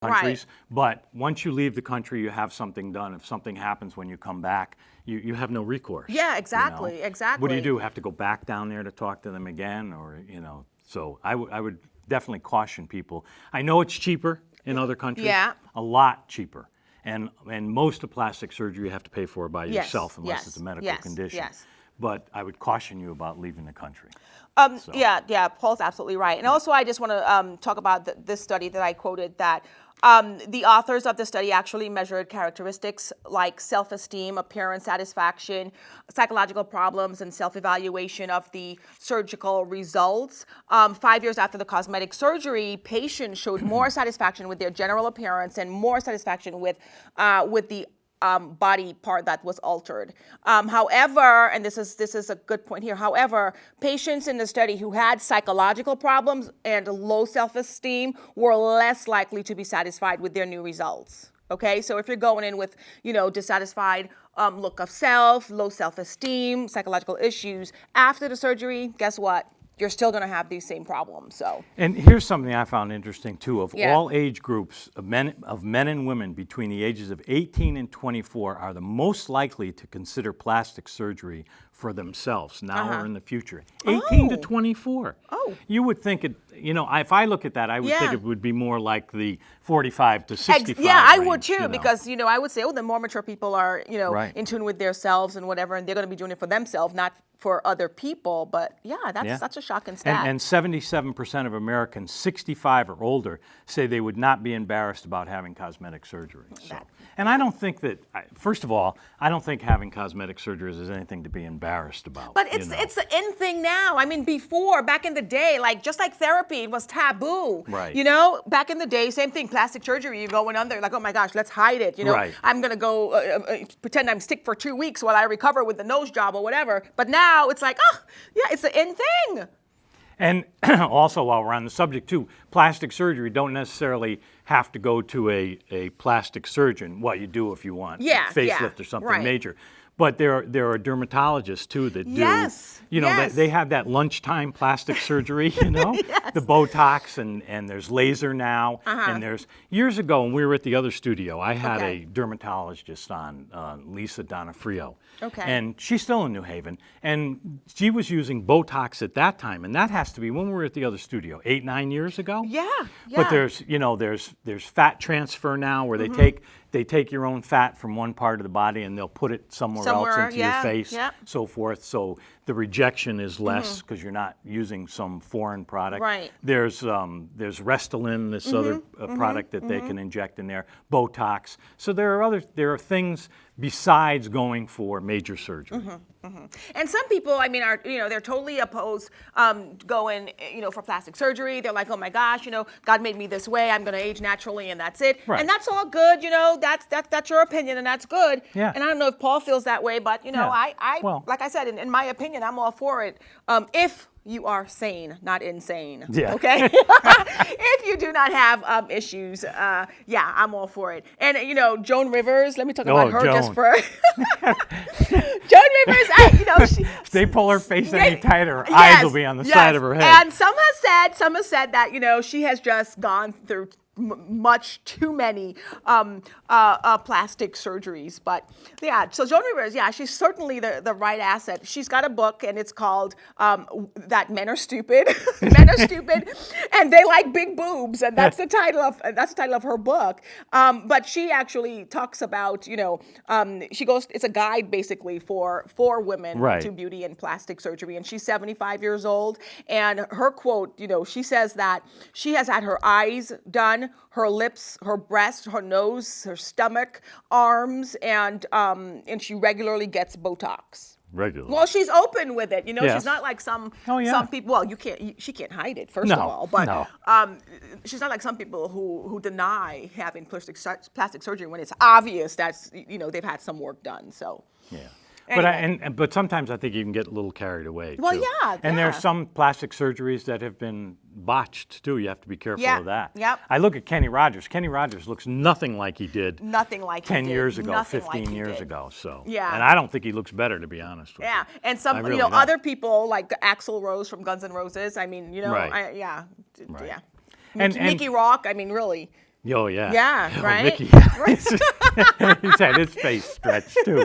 countries, but once you leave the country, you have something done. If something happens when you come back, you have no recourse. Yeah, exactly, you know? exactly. What do you do? Have to go back down there to talk to them again, or So I would definitely caution people. I know it's cheaper in other countries. Yeah. A lot cheaper, and most of plastic surgery you have to pay for by yourself unless it's a medical condition. Yes. But I would caution you about leaving the country. Yeah, Paul's absolutely right. And also, I just want to talk about this study that I quoted, that the authors of the study actually measured characteristics like self-esteem, appearance, satisfaction, psychological problems, and self-evaluation of the surgical results. 5 years after the cosmetic surgery, patients showed more satisfaction with their general appearance and more satisfaction with the body part that was altered. However, and this is a good point here, however, patients in the study who had psychological problems and low self-esteem were less likely to be satisfied with their new results. Okay, so if you're going in with, dissatisfied look of self, low self-esteem, psychological issues, after the surgery, guess what? You're still going to have these same problems. So. And here's something I found interesting too. Of all age groups of men and women between the ages of 18 and 24 are the most likely to consider plastic surgery for themselves now or in the future. 18 to 24. Oh. You would think it. If I look at that, I would think it would be more like the 45 to 65. Yeah, I range, would too, because I would say, the more mature people are, in tune with themselves and whatever, and they're going to be doing it for themselves, not for other people. But that's such a shocking stat. And 77% of Americans 65 or older say they would not be embarrassed about having cosmetic surgery. So. And I don't think that, first of all, I don't think having cosmetic surgery is anything to be embarrassed about. But it's the in thing now. I mean, before, back in the day, just like therapy, it was taboo. Right. Back in the day, same thing, plastic surgery, you're going under, like, oh my gosh, let's hide it. Right. I'm going to go pretend I'm sick for 2 weeks while I recover with the nose job or whatever. But now it's like, it's the in thing. And also, while we're on the subject too, plastic surgery don't necessarily have to go to a plastic surgeon. Well, you do if you want facelift or something major. But there are dermatologists too that do, they have that lunchtime plastic surgery, the Botox and there's laser now. And there's, years ago when we were at the other studio, I had a dermatologist on, Lisa Donofrio. Okay. And she's still in New Haven. And she was using Botox at that time. And that has to be when we were at the other studio, 8-9 years ago. Yeah. But there's fat transfer now where they take your own fat from one part of the body and they'll put it somewhere else into your face, so forth. So the rejection is less because you're not using some foreign product. Right. There's Restylane, this other product that they can inject in there, Botox. So there are things besides going for major surgery. And some people, are they're totally opposed going for plastic surgery. They're like, oh my gosh, God made me this way. I'm going to age naturally, and that's it. Right. And that's all good. That's your opinion, and that's good. Yeah. And I don't know if Paul feels that way, but like I said, in my opinion, I'm all for it. If you are sane, not insane. Yeah. Okay? If you do not have issues, I'm all for it. And, Joan Rivers, let me talk about her just for... Joan Rivers, they pull her face any tighter, her eyes will be on the side of her head. And some have said that, she has just gone through much too many plastic surgeries. But so Joan Rivers, she's certainly the right asset. She's got a book and it's called That Men Are Stupid. Men are stupid and they like big boobs, and that's the title of her book. But she actually talks about, it's a guide basically for women to beauty and plastic surgery. And she's 75 years old, and her quote, she says that she has had her eyes done, her lips, her breast, her nose, her stomach, arms, and she regularly gets Botox. Regularly. Well, she's open with it. She's not like some people. Well, she can't hide it, first of all. But she's not like some people who deny having plastic surgery when it's obvious that's they've had some work done. So. Yeah. Anyway. But sometimes I think you can get a little carried away. Well, too. And there's some plastic surgeries that have been botched too. You have to be careful of that. Yep. I look at Kenny Rogers. Kenny Rogers looks nothing like he did. 10 years ago, 15 years ago. So. Yeah. And I don't think he looks better, to be honest with you. Yeah. And some really other people like Axl Rose from Guns N' Roses. Right. Mickey Rock. Really. Oh, yeah. Yeah, Oh, right? Mickey. He's had his face stretched, too.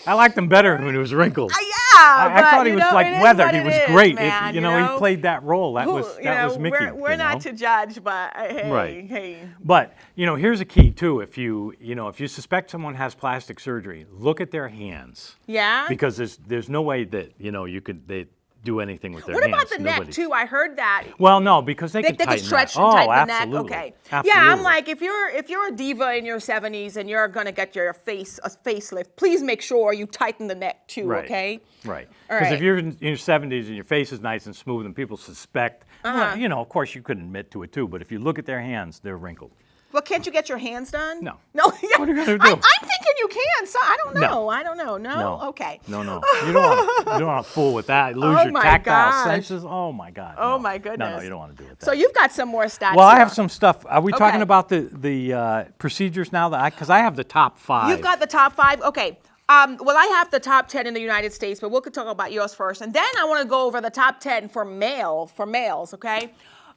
I liked him better when he was wrinkled. Yeah, I thought he was like it is weathered. what He it was is, great. man, He played that role. That was Mickey. We're not to judge, but hey. But here's a key too. If you suspect someone has plastic surgery, look at their hands. Yeah. Because there's no way that they do anything with their What hands. about the neck too? I heard that. Well, no, because they can can tighten stretch that. and tighten the absolutely. neck. Okay. Absolutely. Yeah, I'm like, if you're a diva in your 70s and you're gonna get a facelift, please make sure you tighten the neck too. Right. Okay. Right. All Because right. if you're in your 70s and your face is nice and smooth and people suspect, well, of course you could admit to it too. But if you look at their hands, they're wrinkled. Well, can't you get your hands done? No. No. Yeah. What are you gonna do? I'm thinking you can. So I don't know. No. I don't know. No. No. Okay. No. You don't want to fool with that. Lose Oh your my tactile gosh. senses. Oh my God. Oh no. my goodness. No, you don't want to do it. So you've got some more stats. Well, I here. have some stuff. Are we talking Okay. about the procedures now? Because I have the top 5. You've got the top 5. Okay. Well, I have the top 10 in the United States, but we'll talk about yours first, and then I want to go over the top 10 for males. Okay.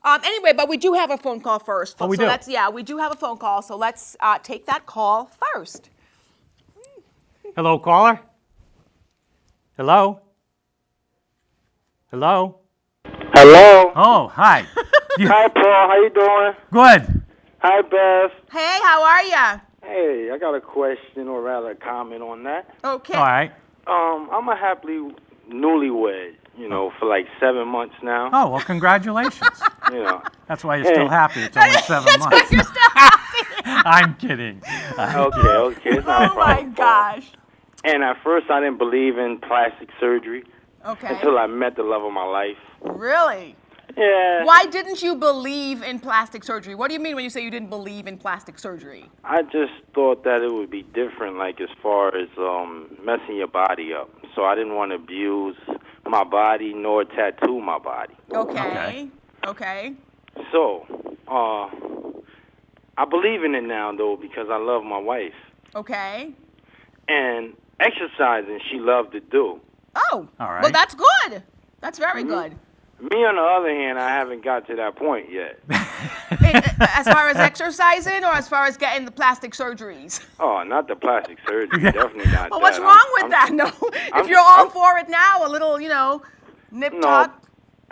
Anyway, but we do have a phone call first. Oh, we so do? we do have a phone call. So let's take that call first. Hello, caller. Hello. Hello. Hello. Oh, hi. Hi, Paul. How you doing? Good. Hi, Bev. Hey, how are you? Hey, I got a question or rather a comment on that. Okay. All right. I'm a happily newlywed, for like 7 months now. Oh, well, congratulations. That's why you're still happy. It's only 7 months. You're still happy. I'm kidding. Okay. It's not a Oh my problem, Paul. gosh. And at first, I didn't believe in plastic surgery Okay. until I met the love of my life. Really? Yeah. Why didn't you believe in plastic surgery? What do you mean when you say you didn't believe in plastic surgery? I just thought that it would be different, like as far as messing your body up. So I didn't want to abuse my body nor tattoo my body. Okay. So, I believe in it now, though, because I love my wife. Okay. And exercising, she loved to do. Oh. All right. Well, that's good. That's very good. Me, on the other hand, I haven't got to that point yet. As far as exercising or as far as getting the plastic surgeries? Oh, not the plastic surgery. Definitely not Well, that. what's wrong with that? No. If you're all for it now, a little, nip tuck.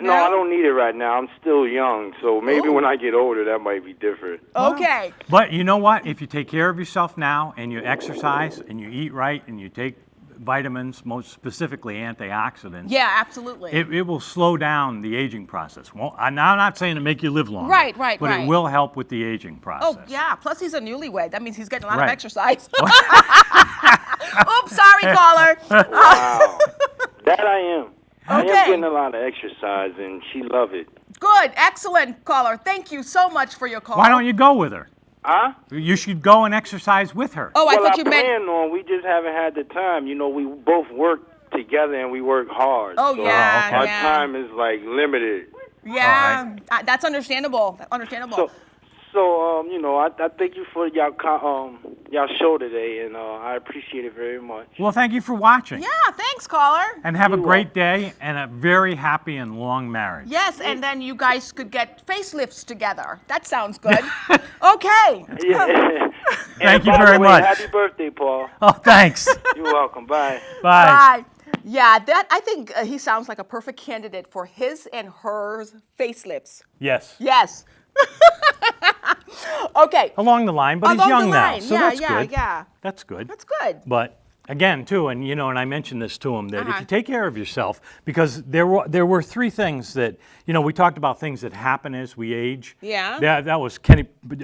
No, I don't need it right now. I'm still young, so maybe when I get older, that might be different. Okay. But you know what? If you take care of yourself now and you exercise and you eat right and you take vitamins, most specifically antioxidants, Yeah, absolutely. it will slow down the aging process. Well, I'm not saying to make you live longer. Right, But right. it will help with the aging process. Oh, yeah. Plus, he's a newlywed. That means he's getting a lot of Right. exercise. Oops, sorry, caller. Wow. That I am. I am Okay. getting a lot of exercise, and she love it. Good. Excellent, caller. Thank you so much for your call. Why don't you go with her? Huh? You should go and exercise with her. Oh, I Well, thought you meant. plan on. We just haven't had the time. We both work together and we work hard. Oh, so yeah, Our yeah. time is like limited. Yeah, that's understandable. Understandable. So, I thank you for y'all show today, and I appreciate it very much. Well, thank you for watching. Yeah, thanks, caller. And have a You're great day and a very happy and long marriage. Yes, and then you guys could get facelifts together. That sounds good. Okay. Yeah. Thank you by the very way, much. Happy birthday, Paul. Oh, thanks. You're welcome. Bye. Bye. Bye. Yeah, I think he sounds like a perfect candidate for his and hers facelifts. Yes. Yes. Okay. Along the line, but he's Along young the now, line. so Yeah, that's yeah, good. yeah. That's good. That's good. But again, too, and and I mentioned this to him, that if Uh-huh. you take care of yourself, because there were 3 things that, we talked about things that happen as we age. Yeah. That was Kenny. Look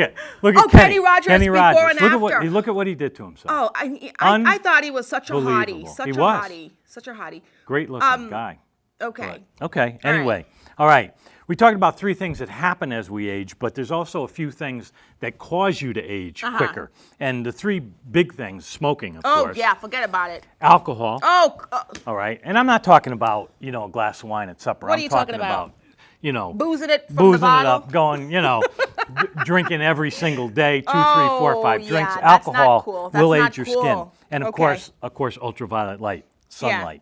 at Oh, Kenny Rogers before and after. Look at what he did to himself. Oh, I thought he was such a hottie. Unbelievable. Such He a was. hottie. Such a hottie. Great looking guy. Okay. Okay. All right. Anyway, all right. We talked about 3 things that happen as we age, but there's also a few things that cause you to age quicker. And the 3 big things: smoking, of Oh, course. yeah, forget about it. Alcohol. Oh, All right. And I'm not talking about, a glass of wine at supper. What are I'm you talking about? Boozing it from the bottle? it up, going, drinking every single day, 2, 3, 4, 5 yeah, drinks. that's not Alcohol cool. That's will not age your cool. skin. And of Okay. course, ultraviolet light, sunlight.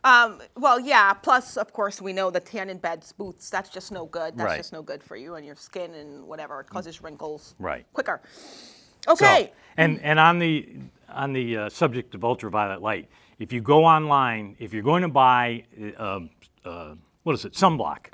Well, yeah. Plus, of course, we know the tan in beds boots. That's just no good. That's Right. just no good for you and your skin and whatever. It causes wrinkles Right. quicker. Okay. So, and on the subject of ultraviolet light, if you go online, if you're going to buy what is it, sunblock?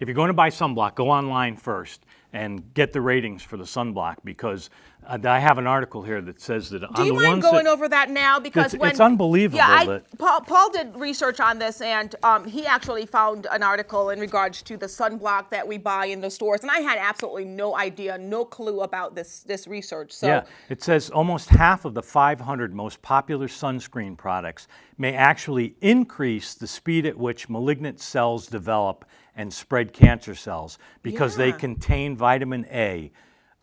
If you're going to buy sunblock, go online first and get the ratings for the sunblock, because I have an article here that says that Do you mind going over that now? Because it's unbelievable. Yeah, Paul did research on this, and he actually found an article in regards to the sunblock that we buy in the stores, and I had absolutely no idea, no clue about this research. So yeah, it says almost half of the 500 most popular sunscreen products may actually increase the speed at which malignant cells develop and spread cancer cells because they contain vitamin A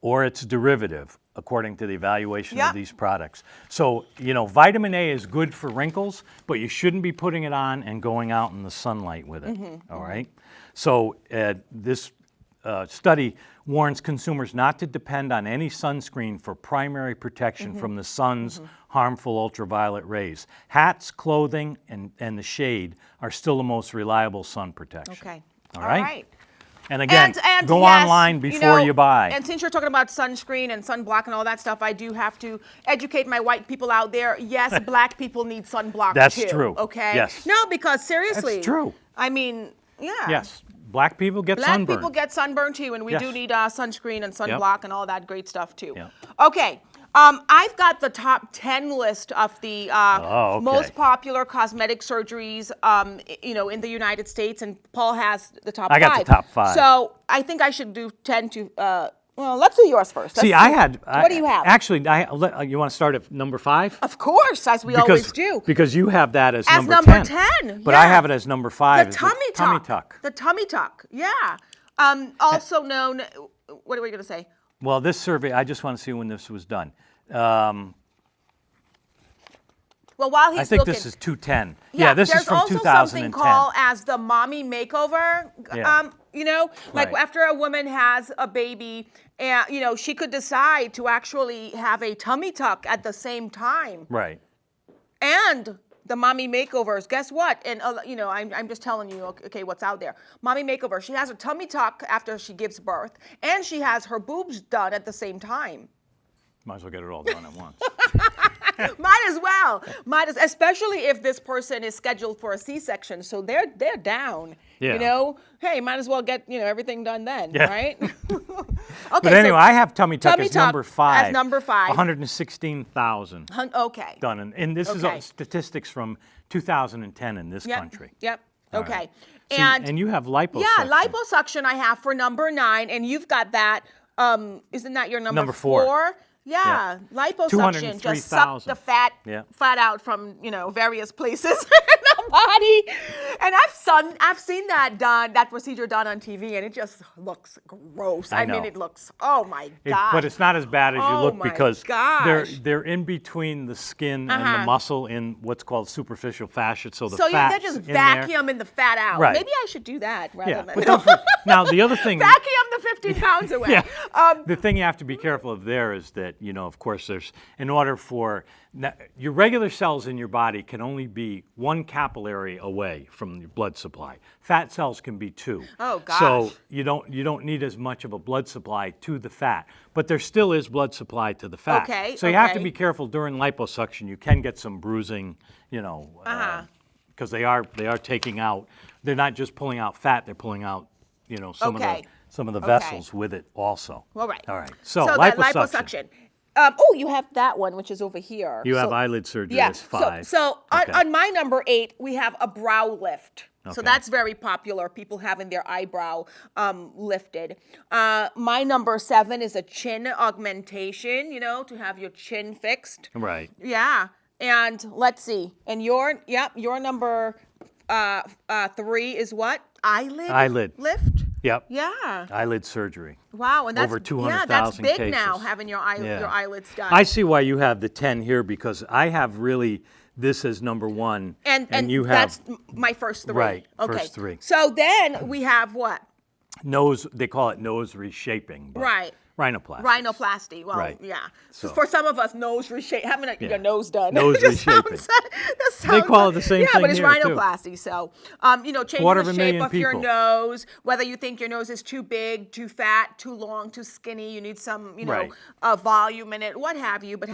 or its derivative, according to the evaluation of these products. So, vitamin A is good for wrinkles, but you shouldn't be putting it on and going out in the sunlight with it, all right? So this study warns consumers not to depend on any sunscreen for primary protection from the sun's harmful ultraviolet rays. Hats, clothing, and the shade are still the most reliable sun protection. Okay. All right. And again, go yes, online before you buy. And since you're talking about sunscreen and sunblock and all that stuff, I do have to educate my white people out there. Yes, black people need sunblock That's too. true. Okay. Yes. No, because seriously. That's true. I mean, yeah. Yes. Black people get Black sunburned. people get sunburned too, and we do need sunscreen and sunblock and all that great stuff too. Yep. Okay. I've got the top 10 list of the most popular cosmetic surgeries, in the United States, and Paul has the top 5. I got the top 5. So I think I should do 10 to. Well, let's do yours first. See, what do you have? Actually, you want to start at number 5? Of course, as we always do. Because you have that as number 10. But I have it as number 5. The tummy tuck. The tummy tuck. Yeah. Also known. What are we going to say? Well, this survey, I just want to see when this was done. Well, while he's I think looking, this is 210. Yeah, this is from 2010. There's also something called as the mommy makeover. Like after a woman has a baby, and she could decide to actually have a tummy tuck at the same time. Right. And the mommy makeovers, guess what? And I'm just telling you, okay, what's out there. Mommy makeover. She has a tummy tuck after she gives birth, and she has her boobs done at the same time. Might as well get it all done at once. Might as well. Especially if this person is scheduled for a C-section, so they're down. Yeah. Hey, might as well get everything done then, right? Okay. But anyway, I have tummy tuck as number 5. As number 5. 116,000. Okay. Done, and this is statistics from 2010 in this country. Yep. All Okay. Right. And you have liposuction. Yeah, liposuction I have for number 9, and you've got that. Isn't that your number 4? Yeah, liposuction, just suck the fat out from various places in the body. And I've seen that procedure done on TV, and it just looks gross. I mean, it looks, oh my God. But it's not as bad as you look, because gosh. they're in between the skin and the muscle in what's called superficial fascia. So they just vacuum the fat out. Right. Maybe I should do that rather than. But now the other thing. Vacuum the 15 pounds away. The thing you have to be careful of there is that, of course, in order for your regular cells in your body can only be 1 capillary away from your blood supply. Fat cells can be 2. Oh gosh. So you don't need as much of a blood supply to the fat, but there still is blood supply to the fat. Okay. So you have to be careful during liposuction. You can get some bruising, because they are taking out. They're not just pulling out fat. They're pulling out, some of the vessels with it also. All right. So that liposuction. You have that one, which is over here. You have eyelid surgery as 5. So on my number 8, we have a brow lift. So that's very popular, people having their eyebrow lifted. My number 7 is a chin augmentation, to have your chin fixed. Right. Yeah. And let's see. And your number 3 is what? Eyelid lift? Yep. Yeah. Eyelid surgery. Wow, and that's over 200,000 that's big cases. now, having your eyelids done. I see why you have the 10 here, because I have really this as number 1, and you have that's my first 3. Right. Okay. First 3. So then we have what? Nose. They call it nose reshaping. But, right. Rhinoplasty. Rhinoplasty. Well, Right. yeah. So- For some of us, nose reshape, having your nose done. Nose reshaping. They call it the same thing but it's here, too. rhinoplasty. So, changing Quarter the of a shape million of your people. nose, whether you think your nose is too big, too fat, too long, too skinny, you need some, Right. volume in it, what have you. But